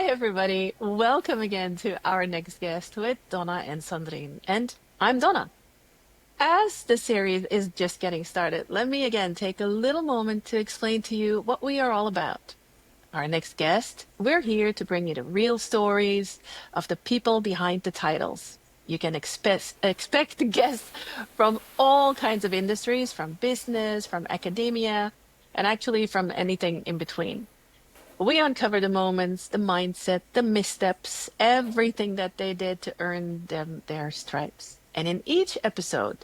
Hi, everybody. Welcome again to our next guest with Donna and Sandrine. And I'm Donna. As the series is just getting started, let me again take a little moment to explain to you what we are all about. Our next guest, we're here to bring you the real stories of the people behind the titles. You can expect guests from all kinds of industries, from business, from academia, and actually from anything in between. We uncover the moments, the mindset, the missteps, everything that they did to earn them their stripes. And in each episode,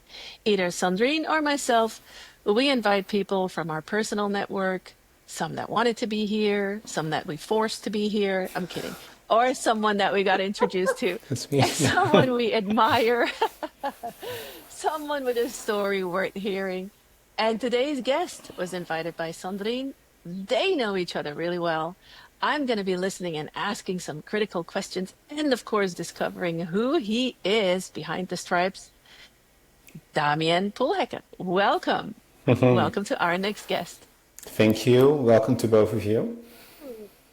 either Sandrine or myself, we invite people from our personal network, some that wanted to be here, some that we forced to be here. I'm kidding. Or someone that we got introduced to, That's me. and someone we admire, someone with a story worth hearing. And today's guest was invited by Sandrine. They know each other really well. I'm going to be listening and asking some critical questions, and of course, discovering who he is behind the stripes. Damien Poelhekke, welcome. Welcome to our next guest. Thank you. Welcome to both of you.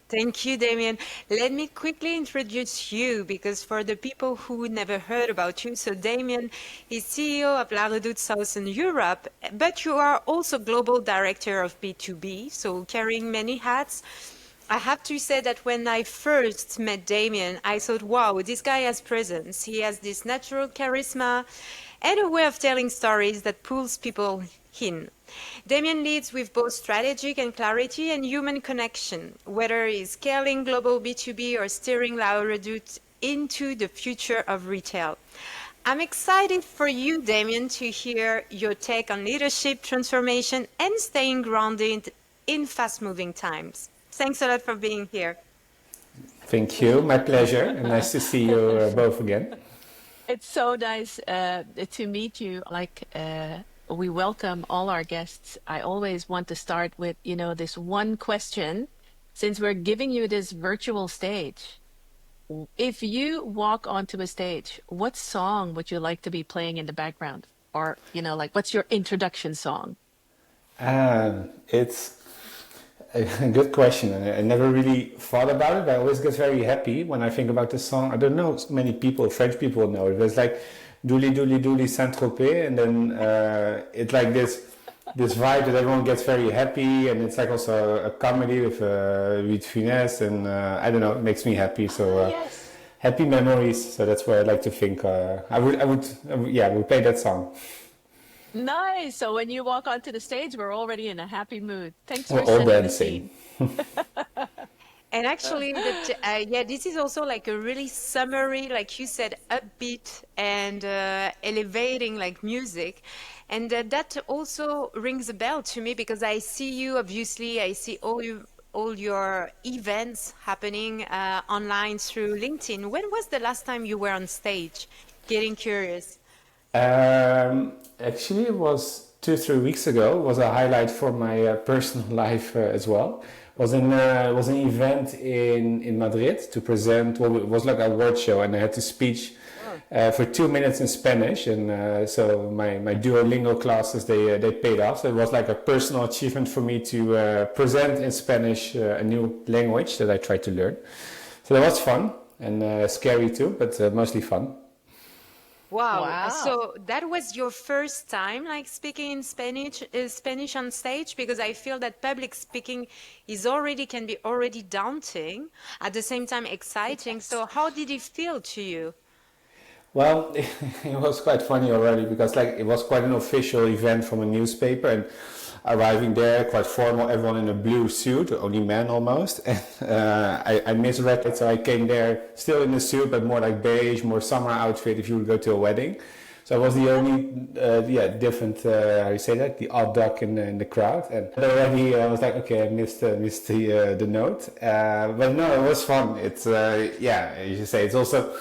Thank you, Damien. Let me quickly introduce you because for the people who never heard about you, so Damien is CEO of La Redoute Southern Europe, but you are also global director of B2B, so carrying many hats. I have to say that when I first met Damien, I thought, wow, this guy has presence. He has this natural charisma and a way of telling stories that pulls people in. Damien leads with both strategic and clarity and human connection, whether he's scaling global B2B or steering La Redoute into the future of retail. I'm excited for you, Damien, to hear your take on leadership, transformation, and staying grounded in fast-moving times. Thanks a lot for being here. Thank you. My pleasure. And nice to see you both again. It's so nice to meet you. We welcome all our guests. I always want to start with, this one question, since we're giving you this virtual stage. If you walk onto a stage, what song would you like to be playing in the background? Or, what's your introduction song? It's a good question. And I never really thought about it, but I always get very happy when I think about this song. I don't know many people, French people know it, but it's like Douli Douli Douli Saint-Tropez, and then it's like this vibe that everyone gets very happy, and it's like also a comedy with finesse, and I don't know, it makes me happy. So Yes. happy memories. So that's what I like to think. I would play that song. Nice. So when you walk onto the stage, we're already in a happy mood. Thanks We're for all setting the dancing. scene. And actually, yeah, this is also like a really summary, like you said, upbeat and elevating like music. And that also rings a bell to me because I see you, obviously, I see all your events happening online through LinkedIn. When was the last time you were on stage? Getting curious. Actually, it was 2 3 weeks ago. It was a highlight for my personal life as well. Was an event in Madrid to present. Well, it was like a award show, and I had to speech for 2 minutes in Spanish. And so my Duolingo classes they paid off. So it was like a personal achievement for me to present in Spanish a new language that I tried to learn. So that was fun and scary too, but mostly fun. Wow. Wow. So that was your first time like speaking in Spanish on stage because I feel that public speaking is already can be already daunting, at the same time exciting. Yes. So how did it feel to you? Well, it was quite funny already because like it was quite an official event from a newspaper, and arriving there quite formal, everyone in a blue suit, only men almost. And I misread it, so I came there still in a suit, but more like beige, more summer outfit if you would go to a wedding. So I was the only, different, how you say that, the odd duck in the crowd. And already I was like, okay, I missed the note. But no, it was fun. It's, as you say, it's also,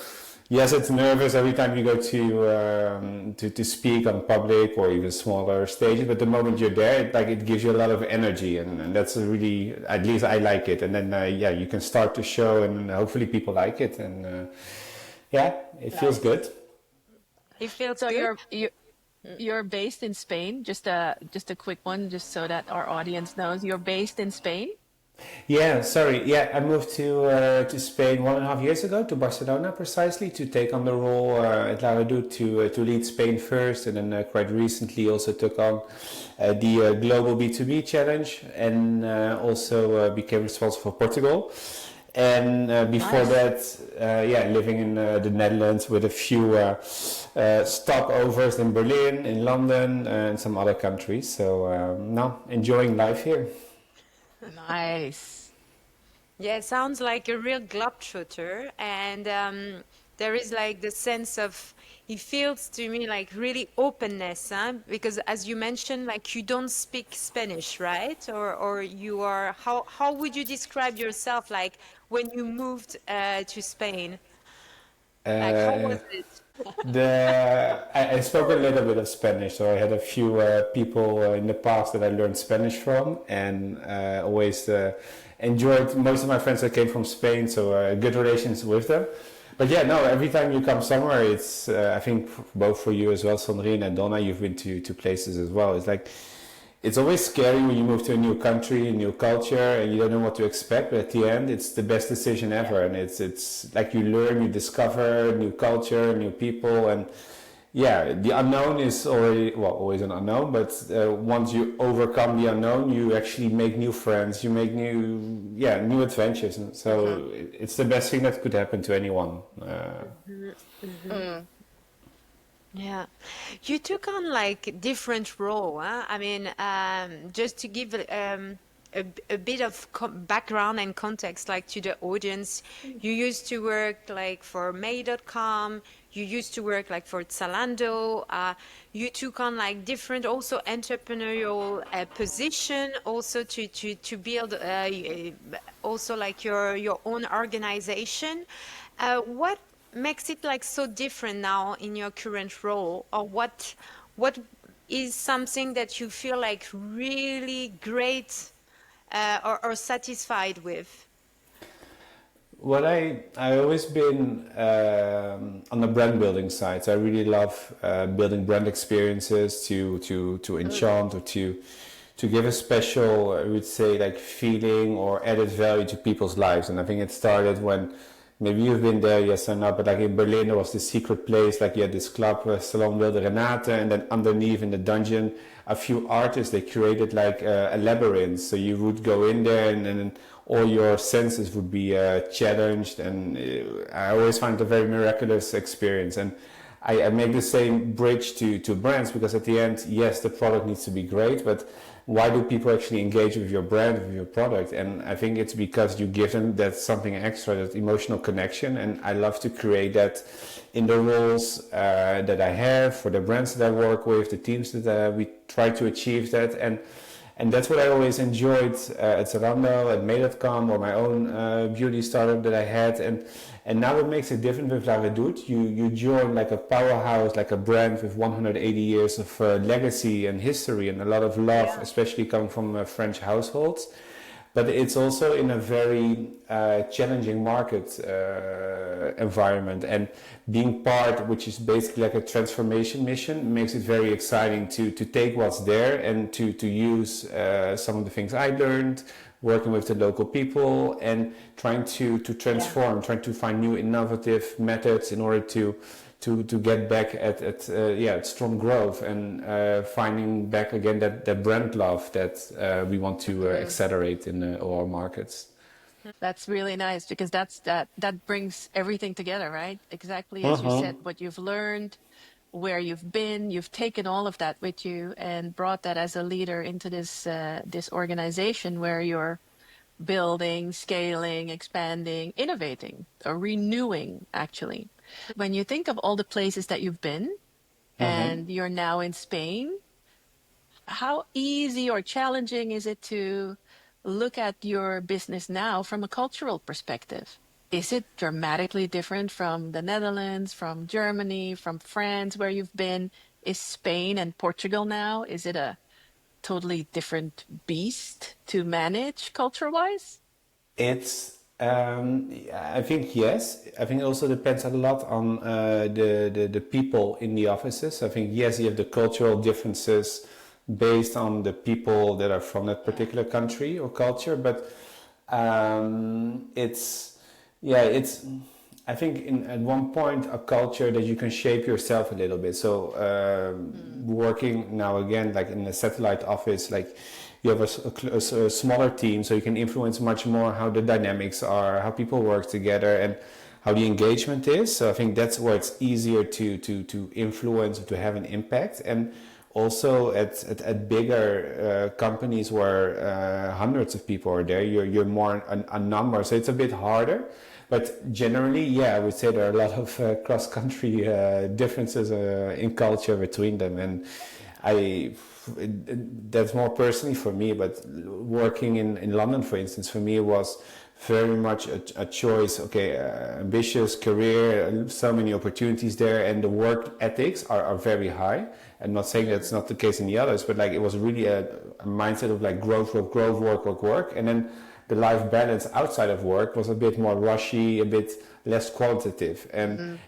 yes, it's nervous every time you go to speak on public or even smaller stages. But the moment you're there, it gives you a lot of energy, and that's a really, at least I like it. And then you can start the show, and hopefully people like it, and it feels Nice. good. It feels So good? you're based in Spain. Just a quick one, just so that our audience knows. You're based in Spain. Yeah, sorry. Yeah, I moved to Spain 1.5 years ago, to Barcelona precisely, to take on the role at La Redoute to lead Spain first, and then quite recently also took on the global B2B challenge, and also became responsible for Portugal. And before Nice. that, yeah, living in the Netherlands with a few stopovers in Berlin, in London, and some other countries. So now enjoying life here. Nice. Yeah, it sounds like a real globetrotter, and there is like the sense of, it feels to me like really openness, huh? Because as you mentioned, like you don't speak Spanish, right? Or you are, how would you describe yourself like when you moved to Spain? Like how Uh, was it? I spoke a little bit of Spanish, so I had a few people in the past that I learned Spanish from, and always enjoyed most of my friends that came from Spain, so good relations with them. But yeah, no, every time you come somewhere, it's I think both for you as well, Sandrine and Donna, you've been to places as well. It's like it's always scary when you move to a new country, a new culture, and you don't know what to expect. But at the end, it's the best decision Yeah. ever, and it's like you learn, you discover new culture, new people, and yeah, the unknown is already well always an unknown. But once you overcome the unknown, you actually make new friends, you make new adventures, and Hmm. so it's the best thing that could happen to anyone. Hmm. Hmm. Mm. Yeah, you took on like different role, huh? I mean, just to give a bit of background and context, like to the audience, you used to work like for May.com, you used to work like for Zalando, you took on like different also entrepreneurial position, also to build also like your own organization. What makes it like so different now in your current role, or what is something that you feel like really great or satisfied with? What I always been on the brand building side. So I really love building brand experiences to enchant or to give a special, I would say, like feeling or added value to people's lives. And I think it started when maybe you've been there, yes or not, but like in Berlin there was this secret place, like you had this club, Salon Wilde Renate, and then underneath in the dungeon, a few artists, they created like a labyrinth. So you would go in there, and all your senses would be challenged, and I always find it a very miraculous experience. And I make the same bridge to brands, because at the end, yes, the product needs to be great, but why do people actually engage with your brand, with your product? And I think it's because you give them that something extra, that emotional connection. And I love to create that in the roles that I have, for the brands that I work with, the teams that we try to achieve that. And that's what I always enjoyed at Zalando, at May.com, or my own beauty startup that I had. And now what makes it different with La Redoute, you join like a powerhouse, like a brand with 180 years of legacy and history, and a lot of love, Yeah. especially coming from French households. But it's also in a very challenging market environment, and being part, which is basically like a transformation mission, makes it very exciting to take what's there and to use some of the things I learned working with the local people, and trying to Yeah. transform, trying to find new innovative methods in order to get back at yeah, at strong growth, and finding back again that brand love that we want to Mm. accelerate in all our markets. That's really nice because that brings everything together, right? Exactly as you Uh-huh. said, what you've learned, where you've been, you've taken all of that with you and brought that as a leader into this organization where you're building, scaling, expanding, innovating, or renewing, actually. When you think of all the places that you've been Uh-huh. and you're now in Spain, how easy or challenging is it to look at your business now from a cultural perspective? Is it dramatically different from the Netherlands, from Germany, from France, where you've been? Is Spain and Portugal now? Is it a totally different beast to manage culture-wise? It's I think yes. I think it also depends a lot on the people in the offices. I think yes, you have the cultural differences based on the people that are from that Yeah. particular country or culture, but It's yeah, it's I think at one point a culture that you can shape yourself a little bit. So working now again like in a satellite office, like you have a smaller team, so you can influence much more how the dynamics are, how people work together, and how the engagement is. So I think that's where it's easier to influence, to have an impact. And also at bigger companies where hundreds of people are there, you're more a number, so it's a bit harder. But generally, yeah, I would say there are a lot of cross-country differences in culture between them, and that's more personally for me. But working in London, for instance, for me it was very much a choice. Okay, ambitious career, so many opportunities there, and the work ethics are very high. I'm not saying that's not the case in the others, but like it was really a mindset of like growth, work, and then the life balance outside of work was a bit more rushy, a bit less qualitative, and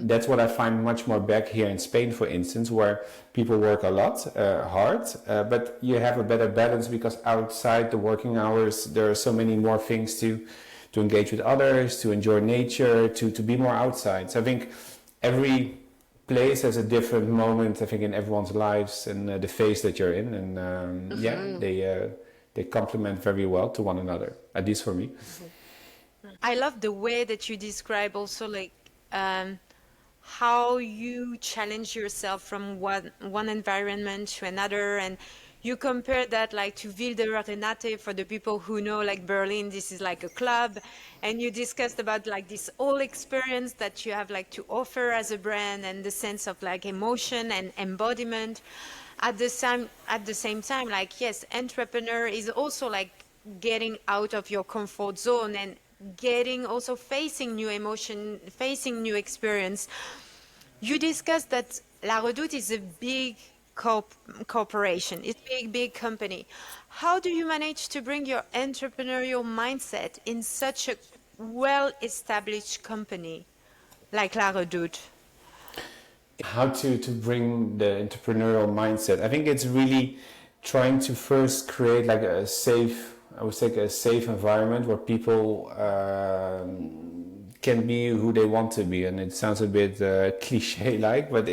that's what I find much more back here in Spain, for instance, where people work a lot, hard, but you have a better balance because outside the working hours there are so many more things to engage with others, to enjoy nature, to be more outside. So I think every place has a different moment, I think, in everyone's lives and the phase that you're in, and yeah, they complement very well to one another, at least for me. I love the way that you describe also like how you challenge yourself from one environment to another, and you compare that like to Wilde Renate. For the people who know like Berlin, this is like a club, and you discussed about like this whole experience that you have like to offer as a brand and the sense of like emotion and embodiment. At the same time, like yes, entrepreneur is also like getting out of your comfort zone and getting also facing new emotion, facing new experience. You discussed that La Redoute is a big corporation. It's a big company. How do you manage to bring your entrepreneurial mindset in such a well-established company like La Redoute? How to bring the entrepreneurial mindset? I think it's really trying to first create like a safe, I would say, a safe environment where people can be who they want to be. And it sounds a bit cliche like, but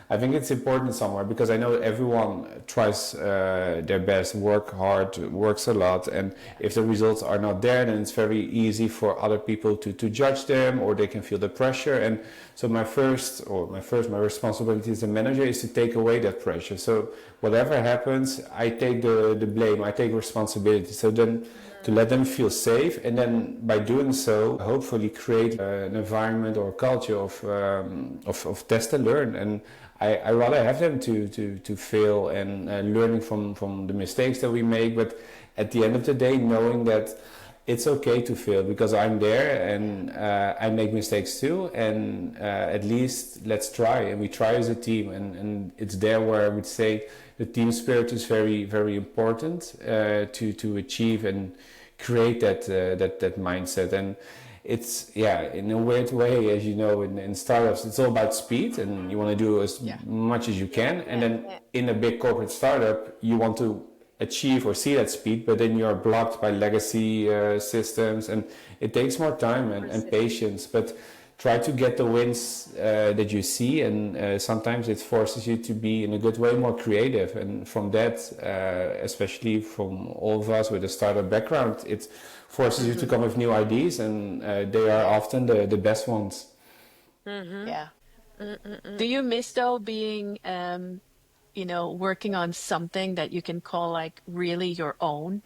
I think it's important somewhere, because I know everyone tries their best, work hard, works a lot, and if the results are not there, then it's very easy for other people to judge them, or they can feel the pressure. And so my responsibility as a manager is to take away that pressure. So whatever happens, I take the blame, I take responsibility. So then to let them feel safe, and then by doing so, hopefully create an environment or a culture of test and learn. And I rather have them to fail and learning from the mistakes that we make, but at the end of the day, knowing that it's okay to fail because I'm there, and I make mistakes too, and at least let's try, and we try as a team, and it's there where I would say the team spirit is very, very important to achieve and create that mindset. And it's, yeah, in a weird way, as you know, in startups, it's all about speed, and you want to do as much as you can. And then in a big corporate startup, you want to achieve or see that speed, but then you're blocked by legacy systems, and it takes more time and patience. But try to get the wins that you see, and sometimes it forces you to be, in a good way, more creative. And from that, especially from all of us with a startup background, it forces you to come with new ideas, and they are often the best ones. Yeah. Do you miss though being, working on something that you can call like really your own?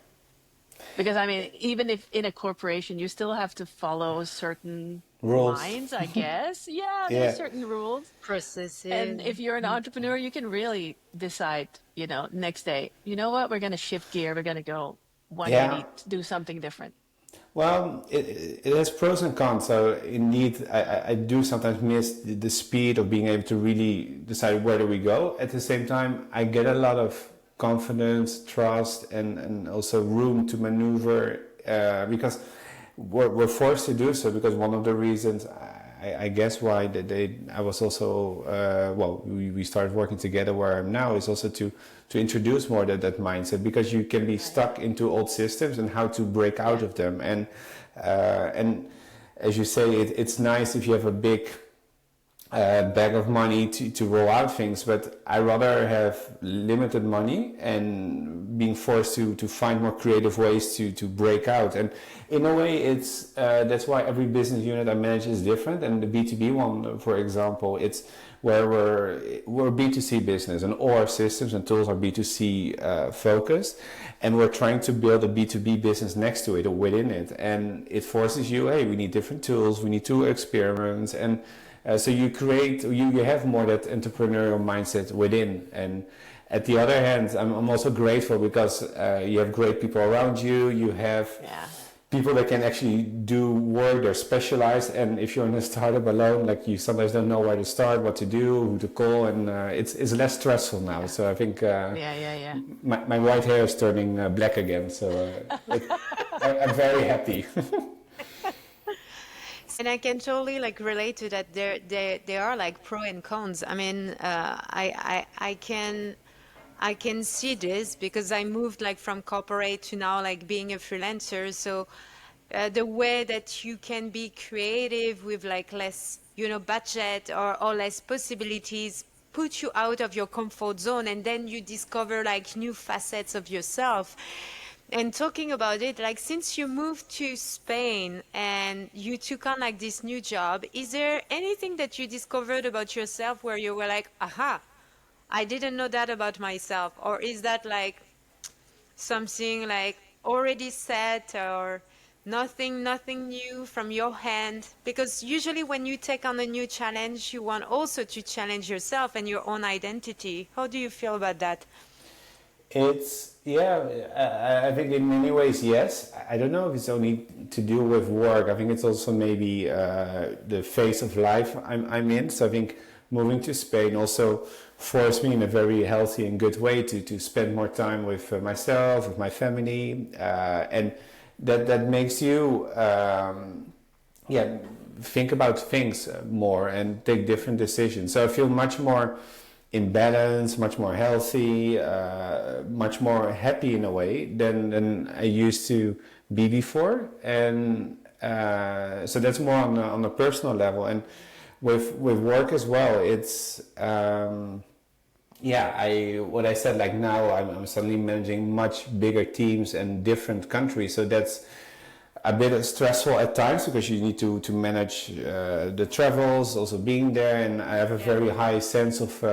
Because I mean, even if in a corporation, you still have to follow certain Rules. lines, I guess. Yeah, there's Yeah. certain rules. And Processes. if you're an entrepreneur, you can really decide, next day, you know what, we're going to shift gear. We're going to go Yeah. 180, do something different. Well, it has pros and cons. So indeed, I do sometimes miss the speed of being able to really decide where do we go. At the same time, I get a lot of confidence, trust, and also room to maneuver because we're forced to do so. Because one of the reasons I guess why I was also we started working together where I'm now is also to introduce more that mindset, because you can be stuck into old systems and how to break out of them. And as you say, it's nice if you have a big bag of money to roll out things, but I rather have limited money and being forced to find more creative ways to break out. And in a way, it's that's why every business unit I manage is different. And the B2B one, for example, it's where we're B2C business, and all our systems and tools are B2C focused, and we're trying to build a B2B business next to it or within it. And it forces you, hey, we need different tools, we need to experiment, and so you create, you have more that entrepreneurial mindset within. And at the other hand, I'm also grateful because you have great people around you. You have people that can actually do work, they're specialized. And if you're in a startup alone, like you sometimes don't know where to start, what to do, who to call, and it's less stressful now. So I think my white hair is turning black again. So I'm very happy. And I can totally like relate to that. There are like pro and cons. I mean, I can see this because I moved like from corporate to now like being a freelancer. So the way that you can be creative with like less, budget or less possibilities put you out of your comfort zone, and then you discover like new facets of yourself. And talking about it, like since you moved to Spain and you took on like this new job, is there anything that you discovered about yourself where you were like, aha, I didn't know that about myself? Or is that like something like already set, or nothing new from your hand? Because usually when you take on a new challenge, you want also to challenge yourself and your own identity. How do you feel about that? I think in many ways, yes. I don't know if it's only to do with work. I think it's also maybe the phase of life I'm in. So I think moving to Spain also forced me in a very healthy and good way to spend more time with myself, with my family, and that makes you think about things more and take different decisions. So I feel much more in balance, much more healthy, much more happy in a way than I used to be before. And so that's more on a personal level. And with work as well, it's what I said, like now I'm suddenly managing much bigger teams and different countries. So that's a bit stressful at times because you need to manage the travels, also being there, and I have a very high sense of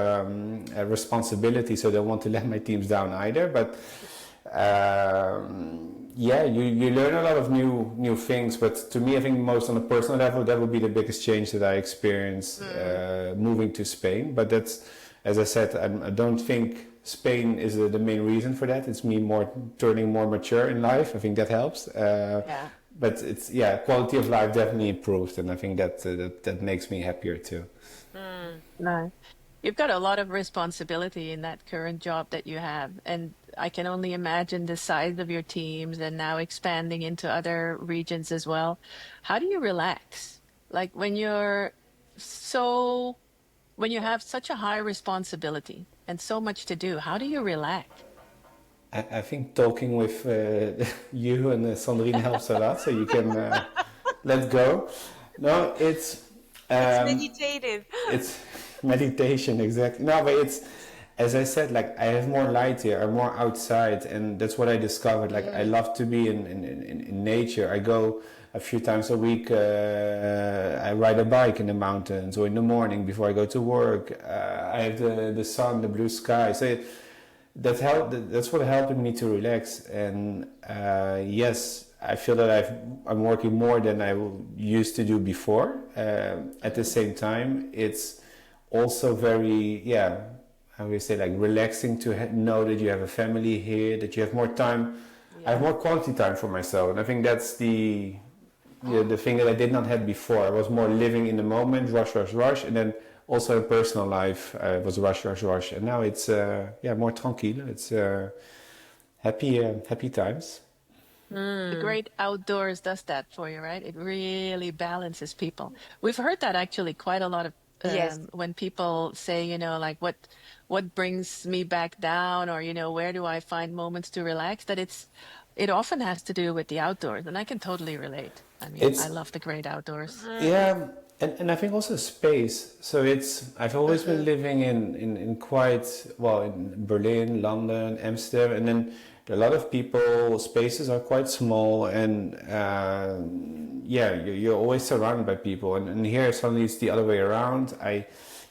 responsibility, so I don't want to let my teams down either. But you learn a lot of new things. But to me, I think most on a personal level, that would be the biggest change that I experienced moving to Spain. But that's, as I said, I don't think Spain is the main reason for that. It's me turning more mature in life. I think that helps. But it's quality of life definitely improved, and I think that makes me happier too. No, you've got a lot of responsibility in that current job that you have, and I can only imagine the size of your teams and now expanding into other regions as well. How do you relax? Like when you have such a high responsibility and so much to do, how do you relax? I think talking with you and Sandrine helps a lot, so you can let go. No, it's Meditative. It's meditation, exactly. No, but it's, as I said, like I have more light here, I'm more outside, and that's what I discovered. Like I love to be in nature. I go a few times a week. I ride a bike in the mountains, or in the morning before I go to work. I have the sun, the blue sky. So that's what helped me to relax. And yes, I feel that I'm working more than I used to do before. At the same time, it's also very, how do you say, like relaxing to know that you have a family here, that you have more time. I have more quality time for myself, and I think that's the thing that I did not have before. I was more living in the moment, rush, and then also in personal life, it was rush, and now it's more tranquilo. It's happy times. The great outdoors does that for you, right? It really balances people. We've heard that actually quite a lot of Yes. when people say, like what brings me back down, or where do I find moments to relax, that it often has to do with the outdoors, and I can totally relate. I mean, I It's love the great outdoors. yeah, and I think also space. So it's I've always been Mhm. living in quite well in Berlin, London, Amsterdam, and then a lot of people spaces are quite small, and yeah, you're always surrounded by people, and here suddenly it's the other way around.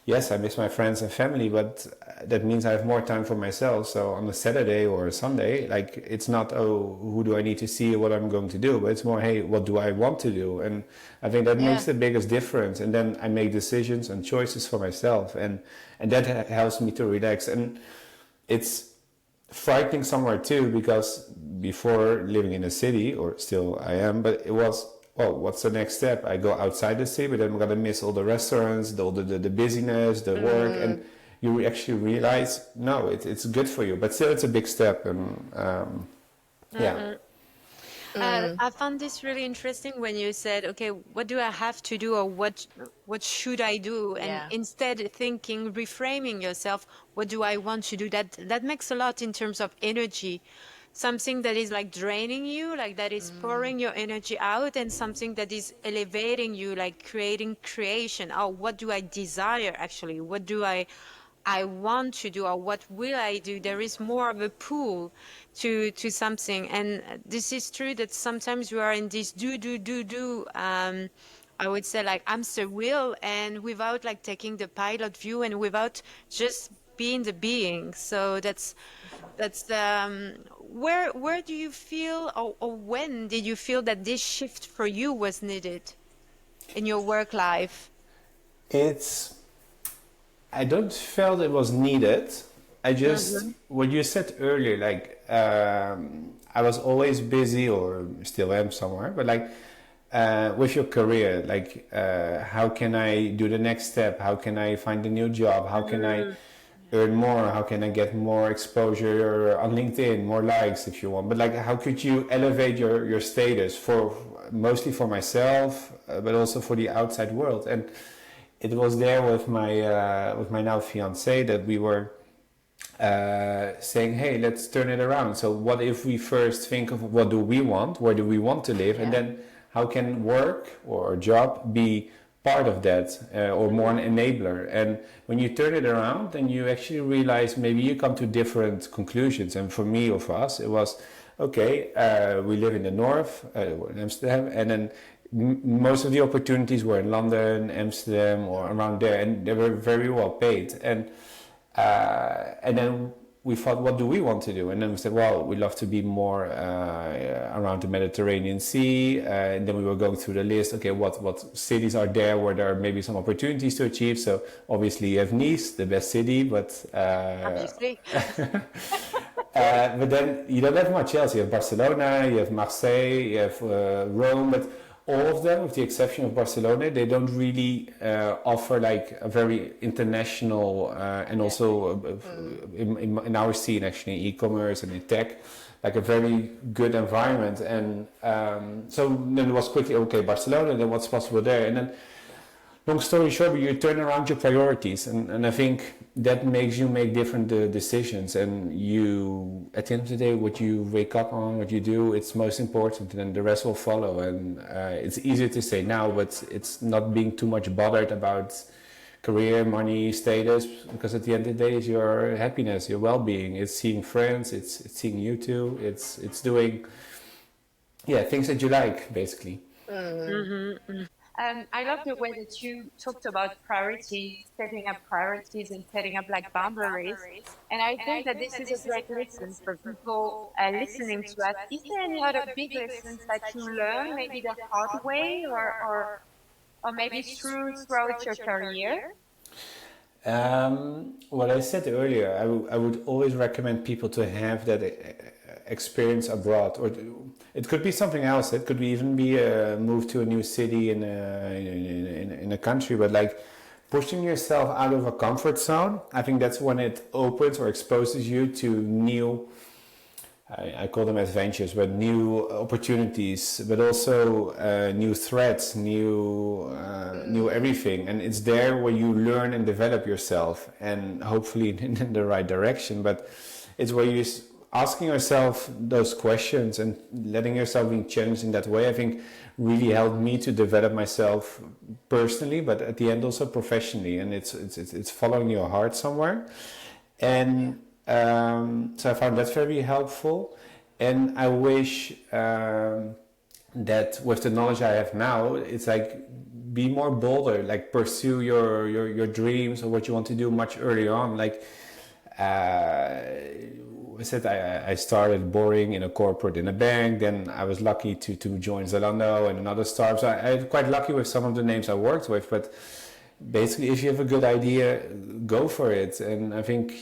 Yes, I miss my friends and family, but that means I have more time for myself. So on a Saturday or a Sunday, like it's not, oh, who do I need to see or what I'm going to do, but it's more, hey, what do I want to do? And I think that makes Yeah. the biggest difference. And then I make decisions and choices for myself, and that helps me to relax. And it's frightening somewhere too, because before living in a city, or still I am, but it was, well, what's the next step? I go outside the city, but then I'm gonna miss all the restaurants, the busyness, the work, and you actually realize, no, it's good for you, but still it's a big step, and yeah. Mm-mm. Mm, I found this really interesting when you said, okay, what do I have to do, or what should I do? And yeah. instead thinking, reframing yourself, what do I want to do? That makes a lot in terms of energy. Something that is like draining you, like that is Mm, pouring your energy out, and something that is elevating you, like creating creation. Oh, what do I desire actually? What do I want to do, or what will I do? There is more of a pull to something, and this is true that sometimes we are in this do. I would say like hamster wheel, and without like taking the pilot view, and without just being the being. So that's where do you feel, or when did you feel that this shift for you was needed in your work life? It's I don't felt it was needed. I just Mm-hmm. what you said earlier, like I was always busy, or still am somewhere, but like with your career, like how can I do the next step? How can I find a new job? How can I earn more? How can I get more exposure on LinkedIn, more likes if you want? But like, how could you elevate your status for mostly for myself, but also for the outside world? And it was there with my now fiance that we were saying, hey, let's turn it around. So what if we first think of what do we want, where do we want to live, and yeah. then how can work or a job be part of that, or more an enabler? And when you turn it around, then you actually realize maybe you come to different conclusions. And for me, or for us, it was okay. We live in the north, in Amsterdam, and then most of the opportunities were in London, Amsterdam, or around there, and they were very well paid. And then we thought, what do we want to do? And then we said, well, we love to be more around the Mediterranean Sea. And then we were going through the list. Okay, what cities are there where there are maybe some opportunities to achieve? So obviously you have Nice, the best city, Obviously. but then you don't have much else. You have Barcelona, you have Marseille, you have Rome, but all of them, with the exception of Barcelona, they don't really offer like a very international and Yeah. also Mm, in our scene actually, e-commerce and in tech, like a very good environment. And so then it was quickly okay, Barcelona. Then what's possible there? And then long story short, you turn around your priorities, and I think that makes you make different decisions. And you, at the end of the day, what you wake up on, what you do, it's most important, and then the rest will follow. And it's easier to say now, but it's not being too much bothered about career, money, status, because at the end of the day, it's your happiness, your well-being. It's seeing friends, it's seeing you too, it's doing yeah things that you like, basically. mm, Mm-hmm. I love the way that you talked about priorities, setting up priorities and setting up like boundaries. And I think that this is a great lesson for people listening to us. Is there any other big lessons that you learn, maybe the hard way, or maybe throughout your career? What I said earlier, I would always recommend people to have that experience abroad, or it could be something else. It could even be a move to a new city in a country, but like pushing yourself out of a comfort zone. I think that's when it opens or exposes you to new I call them adventures, but new opportunities, but also new threats, new everything. And it's there where you learn and develop yourself, and hopefully in the right direction. But it's where you asking yourself those questions and letting yourself be challenged in that way. I think really helped me to develop myself personally, but at the end also professionally. And it's following your heart somewhere. And so I found that very helpful. And I wish that with the knowledge I have now, it's like be more bolder, like pursue your dreams or what you want to do much earlier on. Like I said, I started boring in a corporate in a bank. Then I was lucky to join Zalando and another startup. So I'm quite lucky with some of the names I worked with, but basically, if you have a good idea, go for it. And I think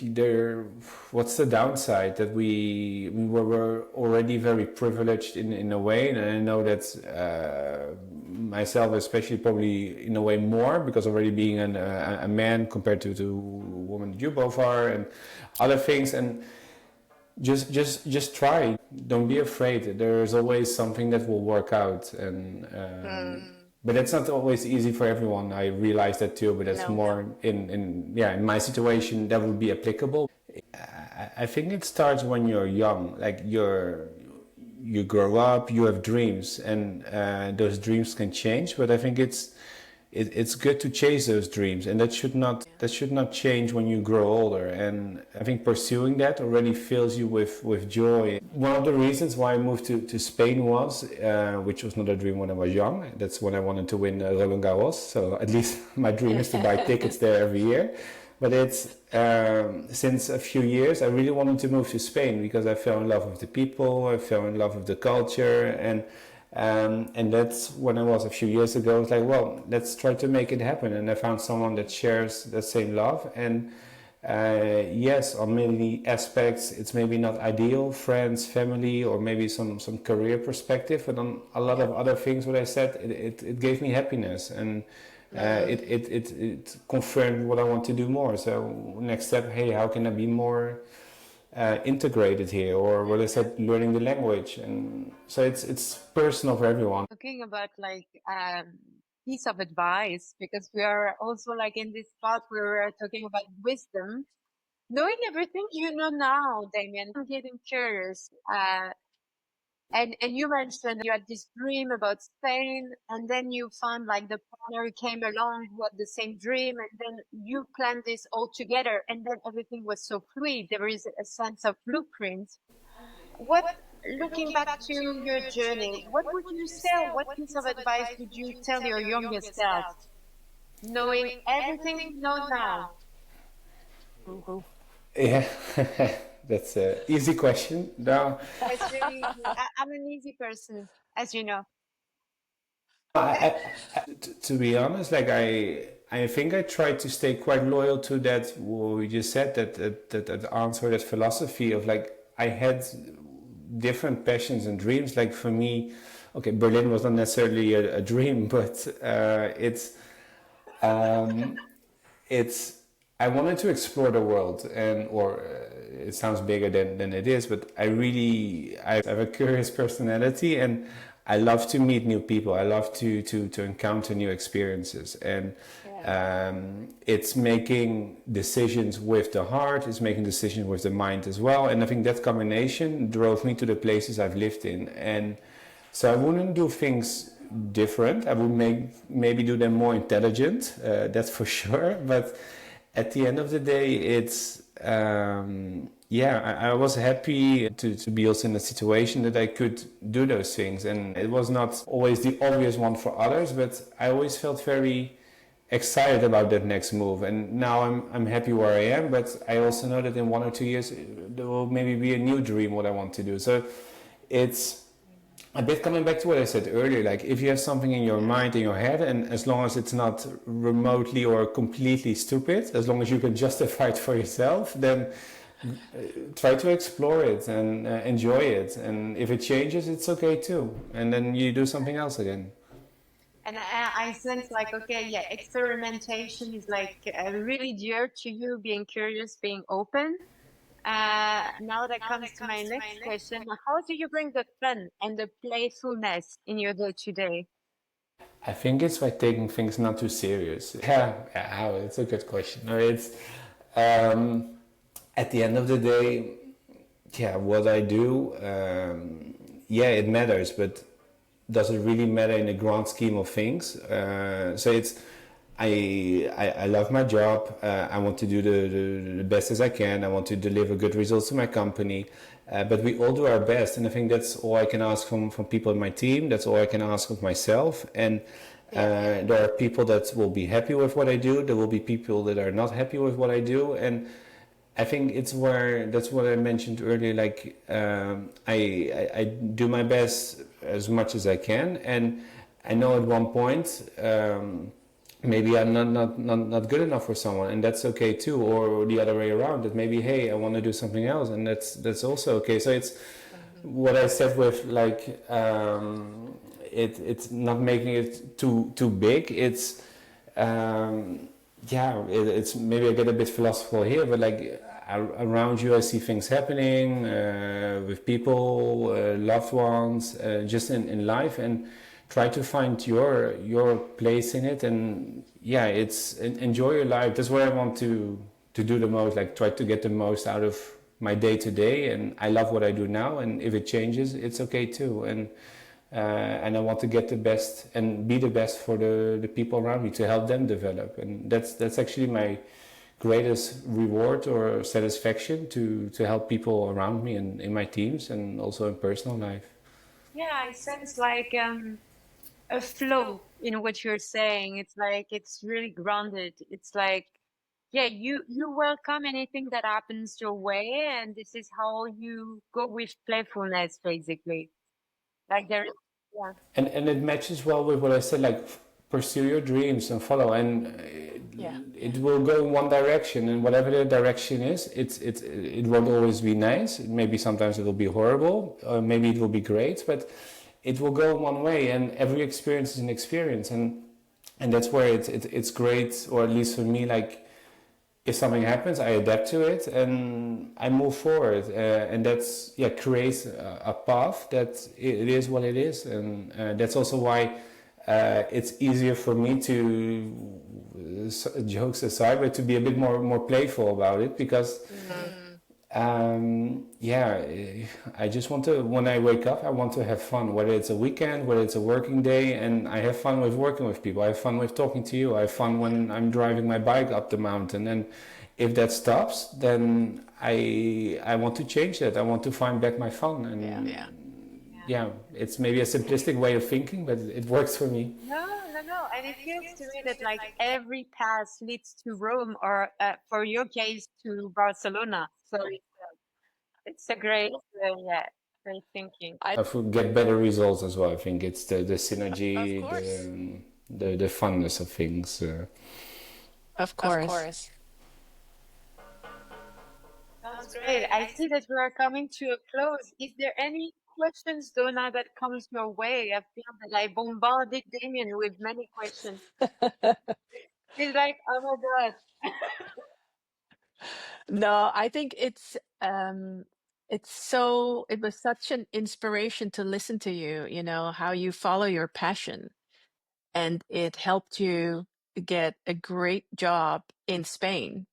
what's the downside that we're already very privileged in a way, and I know that myself, especially, probably in a way more because already being a man compared to a woman that you both are, and other things. And just try. Don't be afraid. There's always something that will work out, and but it's not always easy for everyone. I realize that too. But that's No. more in my situation that would be applicable. I think it starts when you're young. Like you grow up, you have dreams, and those dreams can change. But I think it's good to chase those dreams, and that should not change when you grow older. And I think pursuing that already fills you with joy. One of the reasons why I moved to Spain was, which was not a dream when I was young. That's when I wanted to win Roland Garros. So at least my dream is to buy tickets there every year. But it's since a few years I really wanted to move to Spain because I fell in love with the people, I fell in love with the culture, and that's when I was a few years ago. I was like, well, let's try to make it happen. And I found someone that shares the same love. And yes, on many aspects, it's maybe not ideal, friends, family, or maybe some career perspective. But on a lot of other things, what I said, it gave me happiness. And it confirmed what I want to do more. So next step, hey, how can I be more integrated here, or what I said, learning the language. And so it's personal for everyone. Talking about like piece of advice, because we are also like in this part where we're talking about wisdom. Knowing everything you know now, Damien, I'm getting curious. And you mentioned you had this dream about Spain, and then you found like the partner who came along who had the same dream, and then you planned this all together, and then everything was so fluid. There is a sense of blueprint. What, looking back to your journey, what would you say, or what piece of advice would you tell your younger self, knowing everything you know now? Woo-hoo. Yeah, that's an easy question. No, It's really easy. I'm an easy person, as you know. to be honest, like I think I tried to stay quite loyal to that. What we just said, that answer, that philosophy of like I had different passions and dreams. Like for me, okay, Berlin was not necessarily a dream, but um, it's I wanted to explore the world, and or it sounds bigger than it is, but I have a curious personality, and I love to meet new people. I love to encounter new experiences, and it's making decisions with the heart, it's making decisions with the mind as well. And I think that combination drove me to the places I've lived in. And so I wouldn't do things different. I would maybe do them more intelligent, that's for sure. But at the end of the day, it's I was happy to be also in a situation that I could do those things. And it was not always the obvious one for others, but I always felt very excited about that next move. And now I'm happy where I am, but I also know that in 1 or 2 years there will maybe be a new dream what I want to do. So it's a bit coming back to what I said earlier, like if you have something in your mind, in your head, and as long as it's not remotely or completely stupid, as long as you can justify it for yourself, then try to explore it and enjoy it. And if it changes, it's okay too. And then you do something else again. And I sense like, okay, yeah, experimentation is like really dear to you, being curious, being open. Now that comes to my next question. How do you bring the fun and the playfulness in your day to day? I think it's by taking things not too serious. Yeah, it's a good question. No, it's um, at the end of the day, yeah, what I do, yeah, it matters, but does it really matter in the grand scheme of things? So it's, I love my job. I want to do the best as I can. I want to deliver good results to my company. But we all do our best. And I think that's all I can ask from people in my team. That's all I can ask of myself. And there are people that will be happy with what I do. There will be people that are not happy with what I do. And I think it's where that's what I mentioned earlier. Like I do my best as much as I can, and I know at one point maybe I'm not good enough for someone, and that's okay too. Or the other way around, that maybe hey, I want to do something else, and that's also okay. So it's what I said with like it's not making it too big. It's yeah, it's maybe I get a bit philosophical here, but like around you, I see things happening with people, loved ones, just in life, and try to find your place in it. And yeah, it's enjoy your life. That's what I want to do the most. Like try to get the most out of my day to day, and I love what I do now. And if it changes, it's okay too. And I want to get the best and be the best for the people around me to help them develop. And that's actually my greatest reward or satisfaction to help people around me and in my teams and also in personal life. Yeah, I sense like a flow in what you're saying. It's like it's really grounded. It's like yeah, you welcome anything that happens your way, and this is how you go with playfulness, basically. Like there, yeah. And it matches well with what I said, like pursue your dreams and follow, and Yeah. it will go in one direction, and whatever the direction is, it won't always be nice. Maybe sometimes it will be horrible, or maybe it will be great, but it will go one way, and every experience is an experience, and that's where it's great, or at least for me, like if something happens, I adapt to it and I move forward, and that's yeah creates a path that it is what it is, and that's also why it's easier for me to jokes aside, but to be a bit more playful about it because yeah, I just want to, when I wake up, I want to have fun, whether it's a weekend, whether it's a working day, and I have fun with working with people. I have fun with talking to you. I have fun when I'm driving my bike up the mountain. And if that stops, then I want to change that. I want to find back my fun. And Yeah. yeah, it's maybe a simplistic way of thinking, but it works for me. No, no, no. And it feels to me that like every path leads to Rome, or for your case, to Barcelona. So it's a great, yeah, great thinking. I, Get better results as well. I think it's the of synergy, course. the funness of things. Of Of course. course. Sounds great. I see that we are coming to a close. Is there any questions, Donna, that comes your way? I feel that I bombarded Damien with many questions. He's like, oh my God. No, I think it was such an inspiration to listen to you, how you follow your passion, and it helped you get a great job in Spain.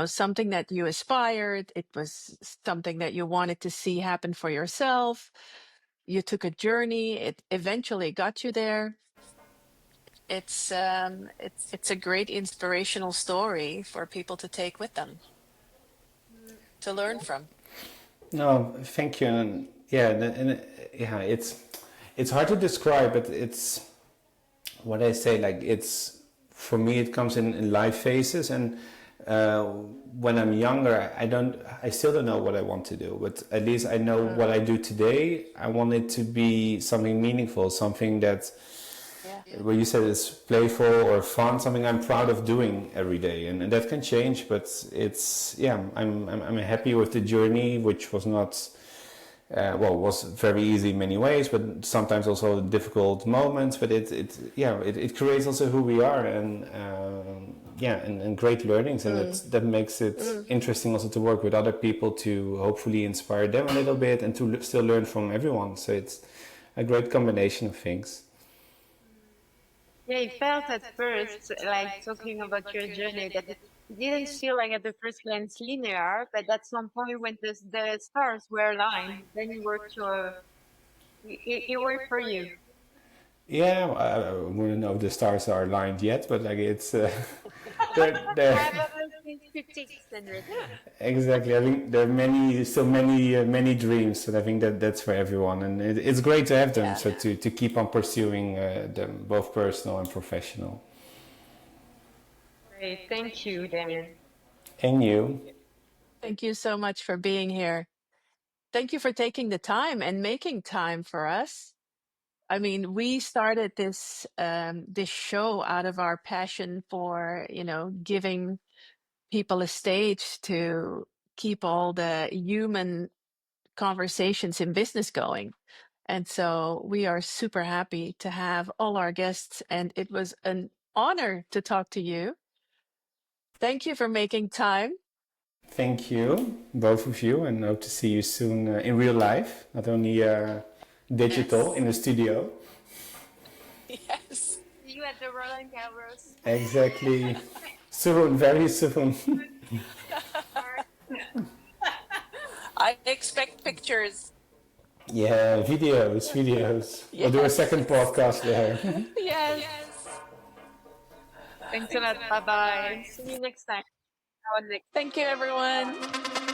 Something that you aspired, it was something that you wanted to see happen for yourself. You took a journey, it eventually got you there. It's a great inspirational story for people to take with them, to learn from. No, thank you. And yeah, yeah, it's hard to describe, but it's what I say. Like it's for me, it comes in life phases, and uh, when I'm younger, I still don't know what I want to do, but at least I know what I do today. I want it to be something meaningful, something that where you said it's playful or fun, something I'm proud of doing every day, and that can change. But it's yeah, I'm happy with the journey, which was not well, was very easy in many ways, but sometimes also difficult moments. But it creates also who we are, and and great learnings, and that makes it interesting also to work with other people to hopefully inspire them a little bit and to still learn from everyone. So it's a great combination of things. Yeah, it felt at first, like talking about your journey, that it didn't feel like at the first glance linear, but at some point when the stars were aligned, then it worked for you. Yeah, I wouldn't know if the stars are aligned yet, but like it's they're Probably 50-100. exactly. I think there are many dreams, and I think that's for everyone, and it's great to have them. Yeah. So to keep on pursuing them, both personal and professional. Great, thank you, Damien. And you, Thank you so much for being here. Thank you for taking the time and making time for us. I mean, we started this show out of our passion for, giving people a stage to keep all the human conversations in business going. And so we are super happy to have all our guests, and it was an honor to talk to you. Thank you for making time. thank you, both of you, and hope to see you soon in real life, not only digital Yes. in the studio. Yes. See you at the Roland Garros. Exactly. Soon, very soon. I expect pictures. Yeah, videos. We'll do a Yes. second podcast there. Yes. Thanks a lot. Bye bye. See you next time. Our next Thank you, everyone.